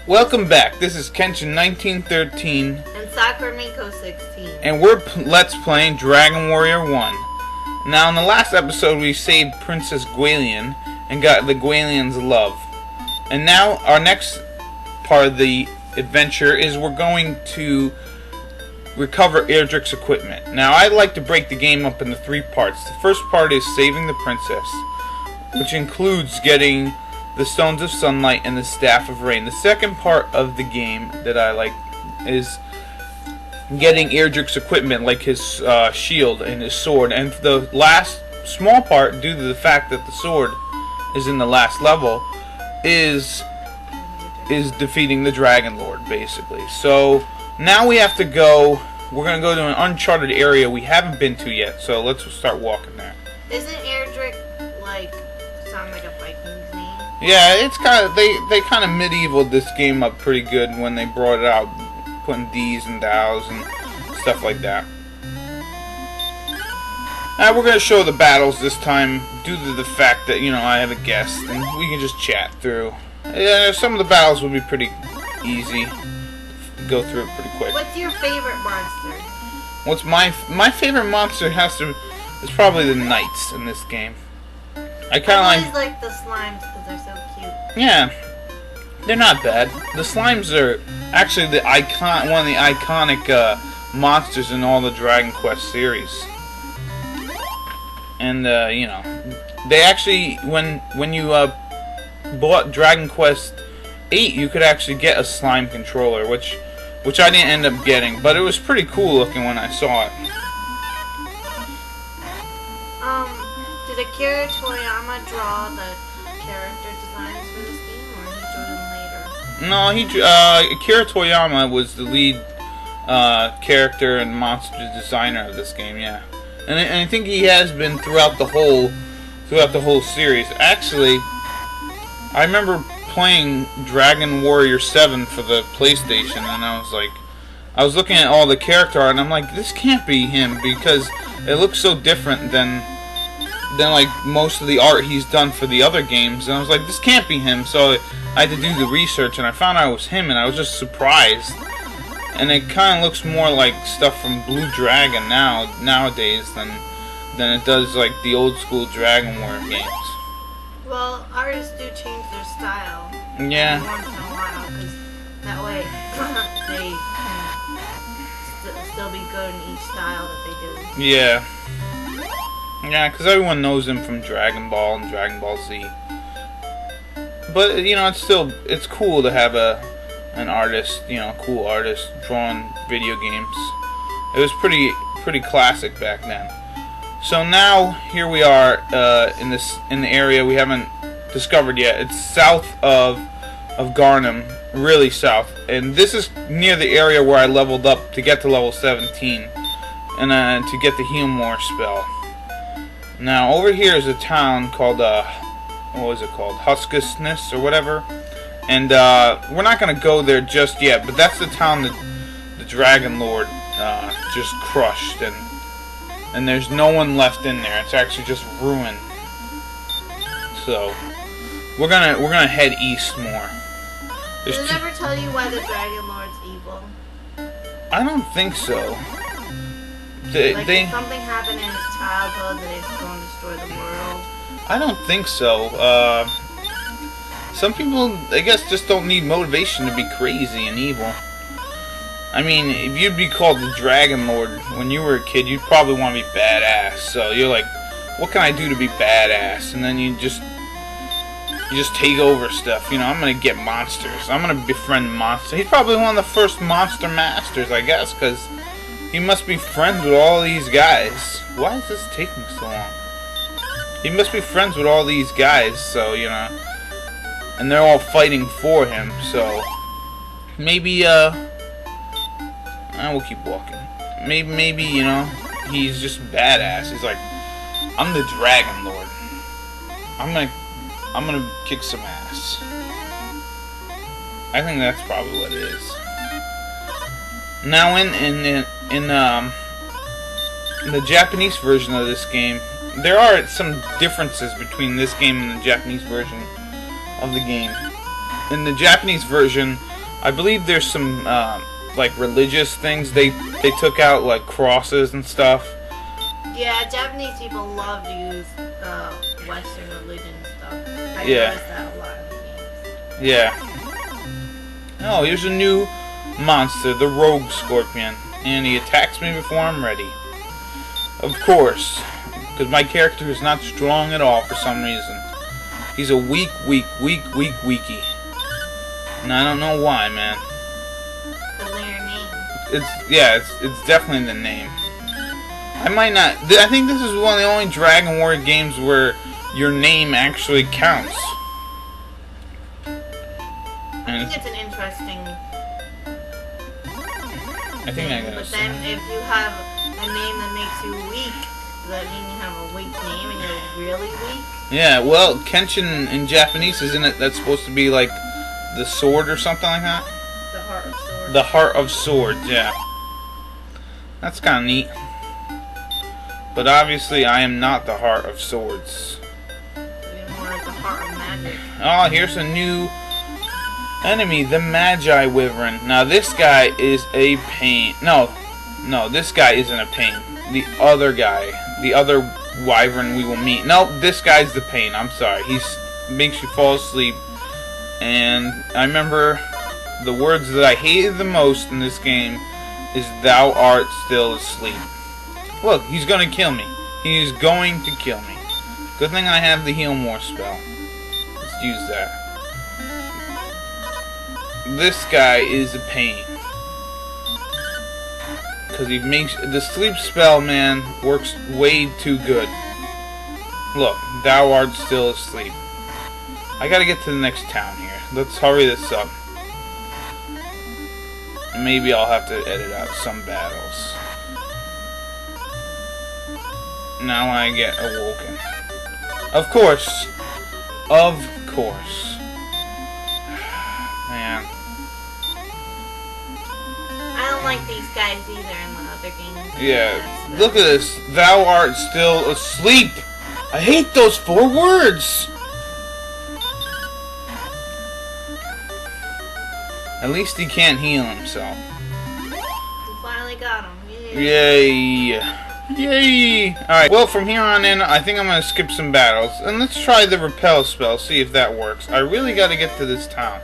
Welcome back. This is Kenshin 1913 and Sakura Miko 16. and we're let's playing Dragon Warrior 1. Now in the last episode we saved Princess Gwalion and got the Gwalion's love. And now our next part of the adventure is we're going to recover Erdrick's equipment. Now I'd like to break the game up into three parts. The first part is saving the princess, which includes getting the Stones of Sunlight and the Staff of Rain. The second part of the game that I like is getting Erdrick's equipment, like his shield and his sword. And the last small part, due to the fact that the sword is in the last level, is defeating the Dragon Lord, basically. So now we have to go. We're gonna go to an uncharted area we haven't been to yet. So let's start walking there. Isn't Erdrick sound like a Viking's name? Yeah, it's kind of they kind of medievaled this game up pretty good when they brought it out, putting D's and thous and stuff like that. Now we're gonna show the battles this time, due to the fact that I have a guest and we can just chat through. Yeah, some of the battles will be pretty easy. Go through it pretty quick. What's your favorite monster? What's my favorite monster is probably the knights in this game. I always like the slimes because they're so cute. Yeah, they're not bad. The slimes are actually one of the iconic monsters in all the Dragon Quest series. And they actually when you bought Dragon Quest 8, you could actually get a slime controller, which I didn't end up getting, but it was pretty cool looking when I saw it. Did Akira Toriyama draw the character designs for this game, or he drew them later? No, Akira Toriyama was the lead character and monster designer of this game. Yeah, and I think he has been throughout the whole series. Actually, I remember playing Dragon Warrior 7 for the PlayStation, and I was looking at all the character art, and I'm like, this can't be him because it looks so different than like most of the art he's done for the other games. And I was like, this can't be him. So I had to do the research, and I found out it was him, and I was just surprised. And it kind of looks more like stuff from Blue Dragon nowadays than it does like the old school Dragon Warrior games. Well, artists do change their style. Yeah. Once in a while, because that way they can still be good in each style that they do. Yeah. Yeah, because everyone knows him from Dragon Ball and Dragon Ball Z. But it's cool to have an artist, cool artist drawing video games. It was pretty classic back then. So now here we are in the area we haven't discovered yet. It's south of Garnham, really south, and this is near the area where I leveled up to get to level 17 and to get the Heal More spell. Now over here is a town called what was it called? Hauksness or whatever. And we're not gonna go there just yet, but that's the town that the Dragon Lord just crushed, and there's no one left in there. It's actually just ruined. So we're gonna head east more. Does it ever tell you why the Dragon Lord's evil? I don't think so. Did something happen in his childhood that he's going to destroy the world? I don't think so. Some people, I guess, just don't need motivation to be crazy and evil. I mean, if you'd be called the Dragon Lord when you were a kid, you'd probably want to be badass. So you're like, what can I do to be badass? And then you just take over stuff. I'm gonna get monsters. I'm gonna befriend monsters. He's probably one of the first monster masters, I guess, because he must be friends with all these guys. Why is this taking so long? He must be friends with all these guys, so and they're all fighting for him. So maybe we'll keep walking. Maybe he's just badass. He's like, I'm the Dragon Lord. I'm gonna kick some ass. I think that's probably what it is. Now in the Japanese version of this game, there are some differences between this game and the Japanese version of the game. In the Japanese version, I believe there's some like religious things they took out, like crosses and stuff. Yeah, Japanese people love to use Western religion stuff. I Yeah. noticed that a lot in the games. Yeah. Oh, here's a new monster, the Rogue Scorpion, and he attacks me before I'm ready. Of course, because my character is not strong at all for some reason. He's a weakie. And I don't know why, man. Because of your name. It's definitely the name. I might not. I think this is one of the only Dragon Warrior games where your name actually counts. I think it's an interesting I think I thing, gotta but say. then if you have a name that makes you weak, does that mean you have a weak name and you're really weak? Yeah, well, Kenshin in Japanese, isn't it? That's supposed to be like the sword or something like that? The Heart of Swords. The Heart of Swords, yeah. That's kind of neat. But obviously, I am not the Heart of Swords. You're more like the Heart of Magic. Oh, here's a new enemy, the Magi Wyvern. Now, this guy is a pain. No, this guy isn't a pain. The other guy, the other wyvern we will meet. No, this guy's the pain. I'm sorry. He makes you fall asleep. And I remember the words that I hated the most in this game is "Thou art still asleep." Look, he's gonna kill me. He's going to kill me. Good thing I have the Heal More spell. Let's use that. This guy is a pain. Because he makes... The sleep spell, man, works way too good. Look, thou art still asleep. I gotta get to the next town here. Let's hurry this up. Maybe I'll have to edit out some battles. Now I get awoken. Of course. Of course. Man. I don't like these guys either in the other games. Yeah. Look at this. Thou art still asleep. I hate those 4 words. At least he can't heal himself. We finally got him. Yay. Yay! Alright, well, from here on in, I think I'm going to skip some battles. And let's try the repel spell, see if that works. I really got to get to this town.